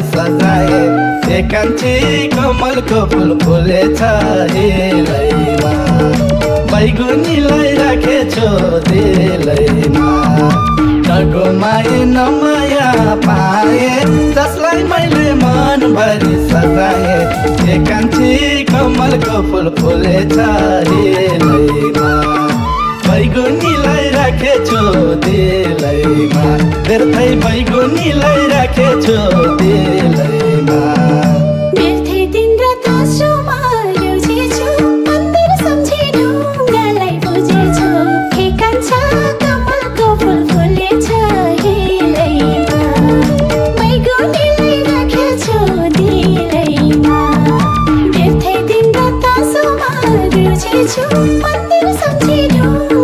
सजाए कान्छी कमलको फुल फुलेछ हेलैमा बैगुनीलाई राखेछु दिलैमा तको माया नमाया पाए जसलाई मैले मनभरि सजाए कान्छी कमलको फुल फुलेछ हेलैमा बैगुनीलाई राखेछु दिलैमा व्यर्थै बैगुनीलाई राखेछु दिलैमा मन्दिर सम्झिनु